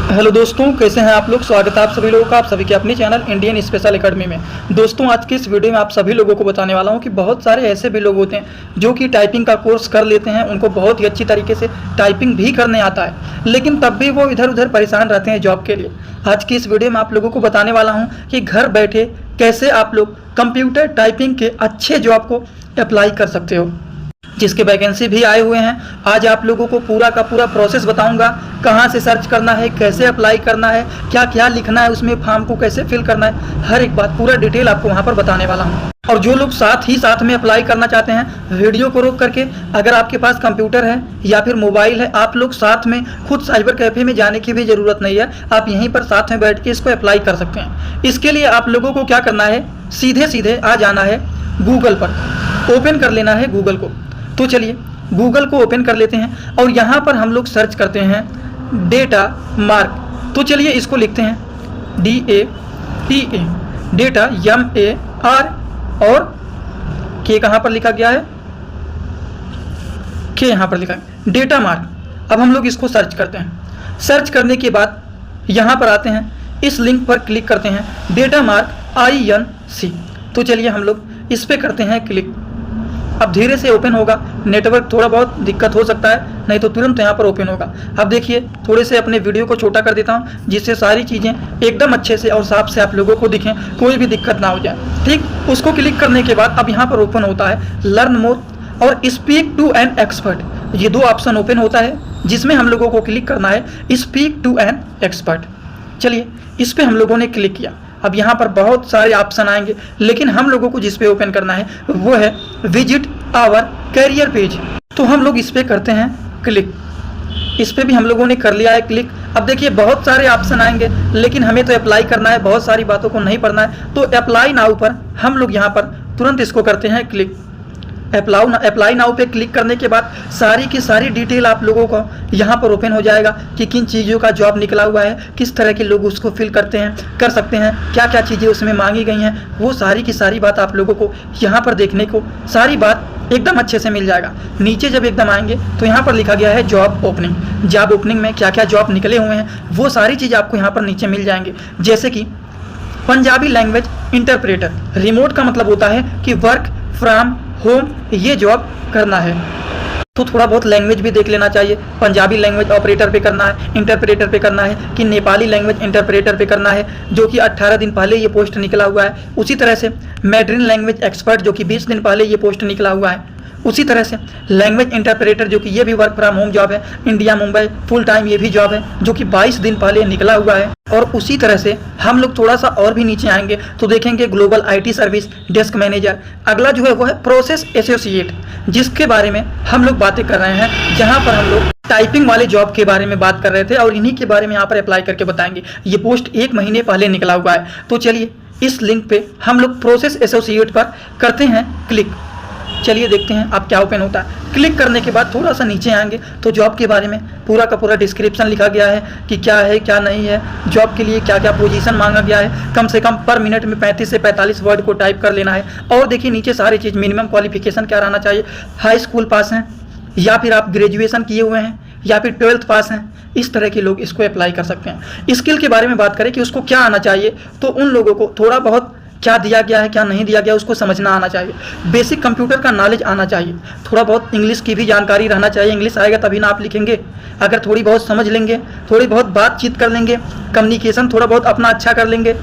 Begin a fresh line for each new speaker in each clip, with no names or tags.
Hello दोस्तों, कैसे हैं आप लोग। स्वागत है आप सभी लोगों का, आप सभी के अपने चैनल इंडियन स्पेशल एकेडमी में। दोस्तों, आज की इस वीडियो में आप सभी लोगों को बताने वाला हूं कि बहुत सारे ऐसे भी लोग होते हैं जो कि टाइपिंग का कोर्स कर लेते हैं, उनको बहुत ही अच्छी तरीके से टाइपिंग भी करने आता है, लेकिन तब भी वो इधर उधर परेशान रहते हैं जॉब के लिए। आज की इस वीडियो में आप लोगों को बताने वाला हूँ कि घर बैठे कैसे आप लोग कंप्यूटर टाइपिंग के अच्छे जॉब को अप्लाई कर सकते हो, जिसके वैकेंसी भी आए हुए हैं। आज आप लोगों को पूरा का पूरा प्रोसेस बताऊंगा, कहां से सर्च करना है, कैसे अप्लाई करना है, क्या क्या लिखना है, उसमें फॉर्म को कैसे फिल करना है, हर एक बात पूरा डिटेल आपको वहां पर बताने वाला हूं। और जो लोग साथ में अप्लाई करना चाहते हैं, वीडियो को रोक करके, अगर आपके पास कंप्यूटर है या फिर मोबाइल है, आप लोग साथ में खुद साइबर कैफे में जाने की भी ज़रूरत नहीं है, आप यहीं पर साथ में बैठ के इसको अप्लाई कर सकते हैं। इसके लिए आप लोगों को क्या करना है, सीधे आ जाना है गूगल पर, ओपन कर लेना है गूगल को। तो चलिए गूगल को ओपन कर लेते हैं और यहाँ पर हम लोग सर्च करते हैं डेटा मार्क। तो चलिए इसको लिखते हैं DATA, डेटा MAR, और के कहाँ पर लिखा गया है, के यहाँ पर लिखा है डेटा मार्क। अब हम लोग इसको सर्च करते हैं। सर्च करने के बाद यहाँ पर आते हैं, इस लिंक पर क्लिक करते हैं, डेटा मार्क INC। तो चलिए हम लोग इस पर करते हैं क्लिक। अब धीरे से ओपन होगा, नेटवर्क थोड़ा बहुत दिक्कत हो सकता है, नहीं तो तुरंत यहाँ पर ओपन होगा। अब देखिए, थोड़े से अपने वीडियो को छोटा कर देता हूँ, जिससे सारी चीज़ें एकदम अच्छे से और साफ से आप लोगों को दिखें, कोई भी दिक्कत ना हो जाए। ठीक, उसको क्लिक करने के बाद अब यहाँ पर ओपन होता है लर्न मोर और स्पीक टू एन एक्सपर्ट। ये दो ऑप्शन ओपन होता है, जिसमें हम लोगों को क्लिक करना है स्पीक टू एन एक्सपर्ट। चलिए इस पर हम लोगों ने क्लिक किया। अब यहाँ पर बहुत सारे ऑप्शन आएंगे, लेकिन हम लोगों को जिस पे ओपन करना है वो है विजिट आवर कैरियर पेज। तो हम लोग इस पे करते हैं क्लिक। इस पे भी हम लोगों ने कर लिया है क्लिक। अब देखिए बहुत सारे ऑप्शन आएंगे, लेकिन हमें तो अप्लाई करना है, बहुत सारी बातों को नहीं पढ़ना है। तो अप्लाई नाउ पर हम लोग यहाँ पर तुरंत इसको करते हैं क्लिक। अप्लाई नाउ पे क्लिक करने के बाद सारी की सारी डिटेल आप लोगों को यहाँ पर ओपन हो जाएगा कि किन चीज़ों का जॉब निकला हुआ है, किस तरह के लोग उसको फिल करते हैं, कर सकते हैं, क्या क्या चीज़ें उसमें मांगी गई हैं, वो सारी की सारी बात आप लोगों को यहाँ पर देखने को सारी बात एकदम अच्छे से मिल जाएगा। नीचे जब एकदम आएंगे तो यहाँ पर लिखा गया है जॉब ओपनिंग। जॉब ओपनिंग में क्या क्या जॉब निकले हुए हैं वो सारी चीज़ आपको यहाँ पर नीचे मिल जाएंगे, जैसे कि पंजाबी लैंग्वेज इंटरप्रेटर। रिमोट का मतलब होता है कि वर्क फ्रॉम होम ये जॉब करना है, तो थोड़ा बहुत लैंग्वेज भी देख लेना चाहिए। पंजाबी लैंग्वेज ऑपरेटर पे करना है, इंटरप्रेटर पे करना है, कि नेपाली लैंग्वेज इंटरप्रेटर पे करना है, जो कि 18 दिन पहले ये पोस्ट निकला हुआ है। उसी तरह से मैड्रिन लैंग्वेज एक्सपर्ट, जो कि 20 दिन पहले ये पोस्ट निकला हुआ है। उसी तरह से लैंग्वेज इंटरप्रेटर, जो कि ये भी वर्क फ्रॉम होम जॉब है, इंडिया मुंबई फुल टाइम ये भी जॉब है, जो कि 22 दिन पहले निकला हुआ है। और उसी तरह से हम लोग थोड़ा सा और भी नीचे आएंगे तो देखेंगे global IT service desk manager. अगला जो है वो है प्रोसेस एसोसिएट, जिसके बारे में हम लोग बातें कर रहे हैं, जहां पर हम लोग टाइपिंग वाले जॉब के बारे में बात कर रहे थे, और इन्हीं के बारे में यहाँ पर अप्लाई करके बताएंगे। ये पोस्ट 1 महीने पहले निकला हुआ है। तो चलिए इस लिंक पे हम लोग प्रोसेस एसोसिएट पर करते हैं क्लिक। चलिए देखते हैं आप क्या ओपन होता है। क्लिक करने के बाद थोड़ा सा नीचे आएंगे तो जॉब के बारे में पूरा का पूरा डिस्क्रिप्शन लिखा गया है कि क्या है क्या नहीं है, जॉब के लिए क्या क्या पोजीशन मांगा गया है। कम से कम पर मिनट में 35 से 45 वर्ड को टाइप कर लेना है। और देखिए नीचे सारी चीज़, मिनिमम क्वालिफिकेशन क्या रहना चाहिए, हाई स्कूल पास हैं या फिर आप ग्रेजुएशन किए हुए हैं या फिर 12th पास हैं, इस तरह के लोग इसको अप्लाई कर सकते हैं। स्किल के बारे में बात करें कि उसको क्या आना चाहिए, तो उन लोगों को थोड़ा बहुत क्या दिया गया है क्या नहीं दिया गया उसको समझना आना चाहिए। बेसिक कंप्यूटर का नॉलेज आना चाहिए, थोड़ा बहुत इंग्लिश की भी जानकारी रहना चाहिए। इंग्लिश आएगा तभी ना आप लिखेंगे। अगर थोड़ी बहुत समझ लेंगे, थोड़ी बहुत बातचीत कर लेंगे, कम्युनिकेशन थोड़ा बहुत अपना अच्छा कर लेंगे।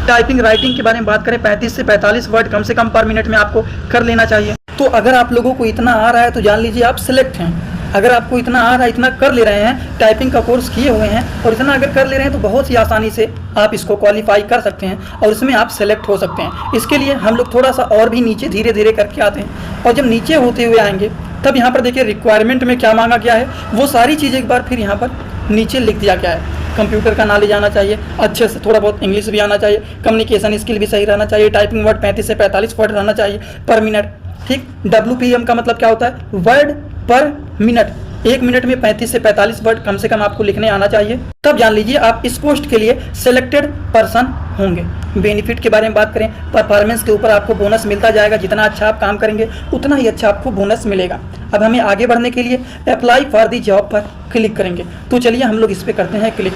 टाइपिंग राइटिंग के बारे में बात करें, 35 से 45 वर्ड कम से कम पर मिनट में आपको कर लेना चाहिए। तो अगर आप लोगों को इतना आ रहा है तो जान लीजिए आप सिलेक्ट हैं। अगर आपको इतना आ रहा है, इतना कर ले रहे हैं, टाइपिंग का कोर्स किए हुए हैं और इतना अगर कर ले रहे हैं, तो बहुत ही आसानी से आप इसको क्वालिफाई कर सकते हैं और इसमें आप सेलेक्ट हो सकते हैं। इसके लिए हम लोग थोड़ा सा और भी नीचे धीरे धीरे करके आते हैं, और जब नीचे होते हुए आएंगे तब यहाँ पर देखिए रिक्वायरमेंट में क्या मांगा गया है, वो सारी चीज़ें एक बार फिर यहाँ पर नीचे लिख दिया गया है। कंप्यूटर का नॉलेज आना चाहिए अच्छे से, थोड़ा बहुत इंग्लिश भी आना चाहिए, कम्युनिकेशन स्किल भी सही रहना चाहिए, टाइपिंग वर्ड 35 से 45 वर्ड रहना चाहिए पर मिनट। ठीक, WPM का मतलब क्या होता है, वर्ड पर मिनट। 1 मिनट में 35 से 45 वर्ड कम से कम आपको लिखने आना चाहिए। तब जान लीजिए आप इस पोस्ट के लिए सिलेक्टेड पर्सन होंगे। बेनिफिट के बारे में बात करें, परफॉर्मेंस के ऊपर आपको बोनस मिलता जाएगा। जितना अच्छा आप काम करेंगे उतना ही अच्छा आपको बोनस मिलेगा। अब हमें आगे बढ़ने के लिए अप्लाई फॉर दी जॉब पर क्लिक करेंगे। तो चलिए हम लोग इस पर करते हैं क्लिक।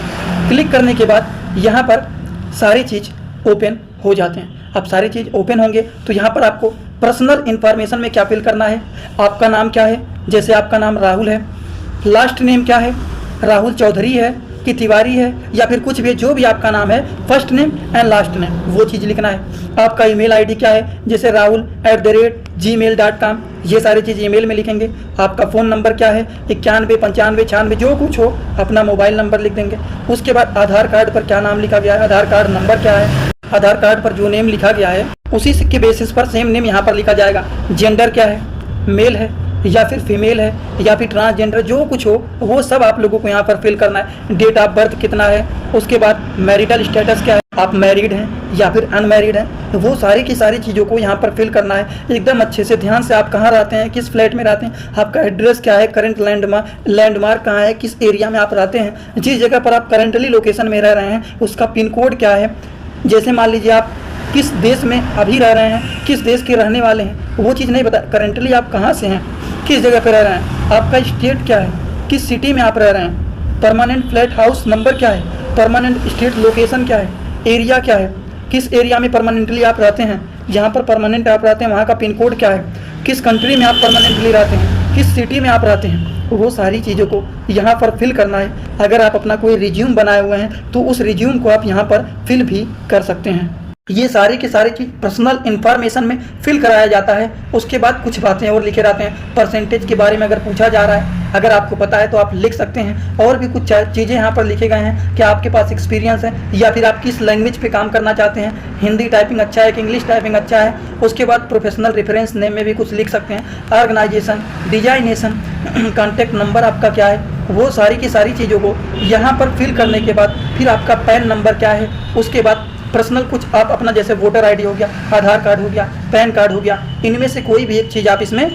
क्लिक करने के बाद यहाँ पर सारी चीज़ ओपन हो जाते हैं। अब सारी चीज़ ओपन होंगे तो यहाँ पर आपको पर्सनल इन्फॉर्मेशन में क्या फिल करना है। आपका नाम क्या है, जैसे आपका नाम राहुल है, लास्ट नेम क्या है, राहुल चौधरी है कि तिवारी है, या फिर कुछ भी जो भी आपका नाम है, first name and last name वो चीज़ लिखना है। आपका ईमेल आईडी क्या है, जैसे rahul@gmail.com, ये सारी चीज़ ईमेल में लिखेंगे। आपका फ़ोन नंबर क्या है, 91 95 96 जो कुछ हो, अपना मोबाइल नंबर लिख देंगे। उसके बाद आधार कार्ड पर क्या नाम लिखा गया है, आधार कार्ड नंबर क्या है, आधार कार्ड पर जो नेम लिखा गया है उसी के बेसिस पर सेम नेम यहाँ पर लिखा जाएगा। जेंडर क्या है, मेल है या फिर फीमेल है या फिर ट्रांसजेंडर, जो कुछ हो वो सब आप लोगों को यहाँ पर फिल करना है। डेट ऑफ बर्थ कितना है, उसके बाद मैरिटल स्टेटस क्या है, आप मैरिड हैं या फिर अनमैरिड हैं, वो सारी की सारी चीज़ों को यहाँ पर फिल करना है एकदम अच्छे से। ध्यान से आप कहाँ रहते हैं, किस फ्लैट में रहते हैं, आपका एड्रेस क्या है, करंट लैंडमार्क कहाँ है, किस एरिया में आप रहते हैं, जिस जगह पर आप करंटली लोकेशन में रह रहे हैं उसका पिन कोड क्या है। जैसे मान लीजिए आप किस देश में अभी रह रहे हैं, किस देश के रहने वाले हैं, वो चीज़ नहीं बता, करंटली आप कहाँ से हैं, किस जगह पर रह रहे हैं, आपका स्टेट क्या है, किस सिटी में आप रह रहे हैं, परमानेंट फ्लैट हाउस नंबर क्या है, परमानेंट स्टेट लोकेशन क्या है, एरिया क्या है, किस एरिया में परमानेंटली आप रहते हैं, जहाँ पर परमानेंट आप रहते हैं वहाँ का पिन कोड क्या है, किस कंट्री में आप परमानेंटली रहते हैं, किस सिटी में आप रहते हैं, वो सारी चीज़ों को यहाँ पर फिल करना है। अगर आप अपना कोई रिज्यूम बनाए हुए हैं तो उस रिज्यूम को आप यहाँ पर फिल भी कर सकते हैं। ये सारी की सारी चीज़ पर्सनल इन्फॉर्मेशन में फिल कराया जाता है। उसके बाद कुछ बातें और लिखे रहते हैं। परसेंटेज के बारे में अगर पूछा जा रहा है, अगर आपको पता है तो आप लिख सकते हैं। और भी कुछ चीज़ें यहाँ पर लिखे गए हैं कि आपके पास एक्सपीरियंस है या फिर आप किस लैंग्वेज पे काम करना चाहते हैं, हिंदी टाइपिंग अच्छा है कि इंग्लिश टाइपिंग अच्छा है। उसके बाद प्रोफेशनल रेफरेंस नेम में भी कुछ लिख सकते हैं, ऑर्गेनाइजेशन, डिजाइनेशन, कॉन्टैक्ट नंबर आपका क्या है, वो सारी की सारी चीज़ों को यहाँ पर फिल करने के बाद फिर आपका पैन नंबर क्या है, उसके बाद पर्सनल कुछ आप अपना जैसे वोटर आईडी हो गया, आधार कार्ड हो गया, पैन कार्ड हो गया, इनमें से कोई भी एक चीज़ आप इसमें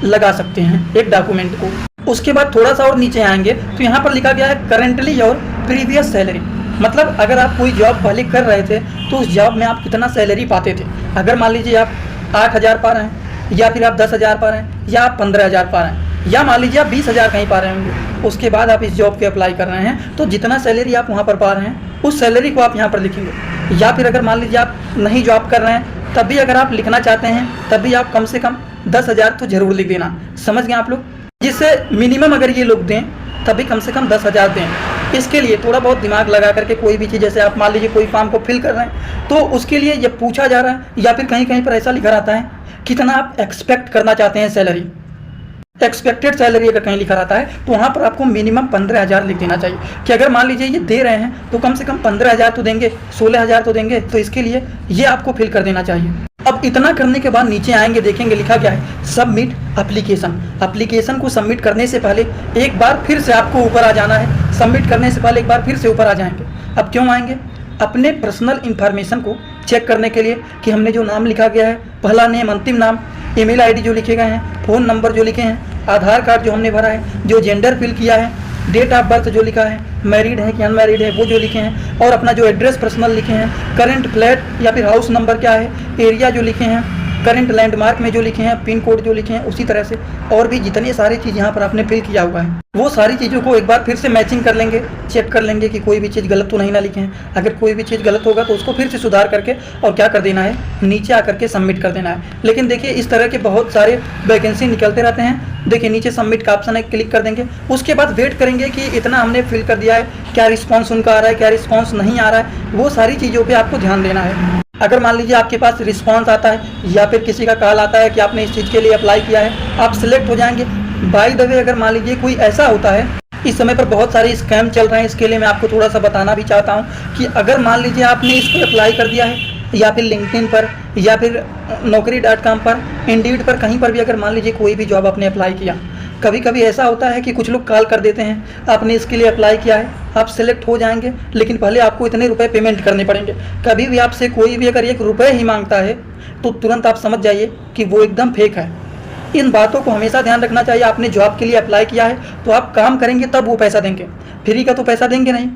लगा सकते हैं, एक डॉक्यूमेंट को। उसके बाद थोड़ा सा और नीचे आएंगे तो यहाँ पर लिखा गया है करेंटली और प्रीवियस सैलरी। मतलब अगर आप कोई जॉब पहले कर रहे थे तो उस जॉब में आप कितना सैलरी पाते थे। अगर मान लीजिए आप 8,000 पा रहे हैं, या फिर आप 10,000 पा रहे हैं, या आप 15,000 पा रहे हैं, या मान लीजिए आप 20,000 कहीं पा रहे होंगे, उसके बाद आप इस जॉब के अप्लाई कर रहे हैं तो जितना सैलरी आप वहाँ पर पा रहे हैं उस सैलरी को आप यहाँ पर लिखेंगे। या फिर अगर मान लीजिए आप नहीं जॉब कर रहे हैं तब भी अगर आप लिखना चाहते हैं तब भी आप कम से कम 10,000 तो जरूर लिख देना। समझ गए आप लोग, जिससे मिनिमम अगर ये लोग दें तभी कम से कम 10,000 दें। इसके लिए थोड़ा बहुत दिमाग लगा करके कोई भी चीज़, जैसे आप मान लीजिए कोई फॉर्म को फिल कर रहे हैं तो उसके लिए जब पूछा जा रहा है या फिर कहीं कहीं पर ऐसा लिखा रहता है कितना आप एक्सपेक्ट करना चाहते हैं सैलरी, एक्सपेक्टेड सैलरी अगर कहीं लिखा रहता है तो वहाँ पर आपको मिनिमम 15,000 लिख देना चाहिए कि अगर मान लीजिए ये दे रहे हैं तो कम से कम 15,000 तो देंगे, 16,000 तो देंगे, तो इसके लिए ये आपको फिल कर देना चाहिए। अब इतना करने के बाद नीचे आएंगे, देखेंगे लिखा क्या है सबमिट एप्लीकेशन। एप्लीकेशन को सबमिट करने से पहले एक बार फिर से आपको ऊपर आ जाना है। सबमिट करने से पहले एक बार फिर से ऊपर आ जाएंगे। अब क्यों आएंगे? अपने पर्सनल इन्फॉर्मेशन को चेक करने के लिए कि हमने जो नाम लिखा गया है, पहला नेम, अंतिम नाम, ईमेल आईडी जो लिखे गए हैं, फ़ोन नंबर जो लिखे हैं, आधार कार्ड जो हमने भरा है, जो जेंडर फिल किया है, डेट ऑफ बर्थ जो लिखा है, मैरिड है कि अनमैरिड है वो जो लिखे हैं, और अपना जो एड्रेस पर्सनल लिखे हैं, करंट फ्लैट या फिर हाउस नंबर क्या है, एरिया जो लिखे हैं, करंट लैंडमार्क में जो लिखे हैं, पिन कोड जो लिखे हैं, उसी तरह से और भी जितनी सारी चीज़ यहाँ पर आपने फिल किया हुआ है वो सारी चीज़ों को एक बार फिर से मैचिंग कर लेंगे, चेक कर लेंगे कि कोई भी चीज़ गलत तो नहीं ना लिखे हैं। अगर कोई भी चीज़ गलत होगा तो उसको फिर से सुधार करके और क्या कर देना है, नीचे आकर के सबमिट कर देना है। लेकिन देखिए इस तरह के बहुत सारे वैकेंसी निकलते रहते हैं। देखिए नीचे सबमिट का ऑप्शन है, क्लिक कर देंगे। उसके बाद वेट करेंगे कि इतना हमने फिल कर दिया है, क्या रिस्पॉन्स उनका आ रहा है, क्या रिस्पॉन्स नहीं आ रहा है, वो सारी चीज़ों पर आपको ध्यान देना है। अगर मान लीजिए आपके पास रिस्पॉन्स आता है या फिर किसी का कॉल आता है कि आपने इस चीज़ के लिए अप्लाई किया है, आप सिलेक्ट हो जाएंगे। बाय द वे अगर मान लीजिए कोई ऐसा होता है, इस समय पर बहुत सारे स्कैम चल रहे हैं, इसके लिए मैं आपको थोड़ा सा बताना भी चाहता हूं कि अगर मान लीजिए आपने इस पर अप्लाई कर दिया है या फिर लिंक्डइन पर या फिर naukri.com पर, इंडीड पर, कहीं पर भी अगर मान लीजिए कोई भी जॉब आपने अप्लाई किया, कभी कभी ऐसा होता है कि कुछ लोग कॉल कर देते हैं, आपने इसके लिए अप्लाई किया है, आप सिलेक्ट हो जाएंगे, लेकिन पहले आपको इतने रुपए पेमेंट करने पड़ेंगे। कभी भी आपसे कोई भी अगर 1 रुपये ही मांगता है तो तुरंत आप समझ जाइए कि वो एकदम फेक है। इन बातों को हमेशा ध्यान रखना चाहिए। आपने जॉब के लिए अप्लाई किया है तो आप काम करेंगे तब वो पैसा देंगे, फ्री का तो पैसा देंगे नहीं।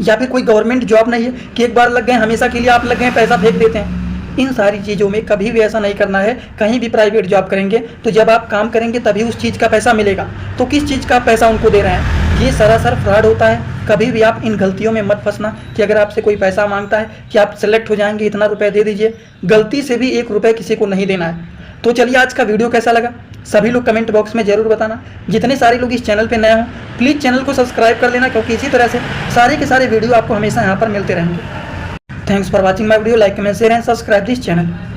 या फिर कोई गवर्नमेंट जॉब नहीं है कि एक बार लग गए हमेशा के लिए आप लग गए पैसा फेंक देते हैं। इन सारी चीज़ों में कभी भी ऐसा नहीं करना है। कहीं भी प्राइवेट जॉब करेंगे तो जब आप काम करेंगे तभी उस चीज़ का पैसा मिलेगा। तो किस चीज़ का पैसा उनको दे रहे हैं, ये सरासर फ्रॉड होता है। कभी भी आप इन गलतियों में मत फंसना कि अगर आपसे कोई पैसा मांगता है कि आप सेलेक्ट हो जाएंगे, इतना रुपये दे दीजिए। गलती से भी 1 रुपये किसी को नहीं देना है। तो चलिए आज का वीडियो कैसा लगा सभी लोग कमेंट बॉक्स में ज़रूर बताना। जितने सारे लोग इस चैनल पे नए हों प्लीज़ चैनल को सब्सक्राइब कर लेना, क्योंकि इसी तरह से सारे के सारे वीडियो आपको हमेशा यहाँ पर मिलते रहेंगे। Thanks for watching my video. Like comment share and subscribe this channel.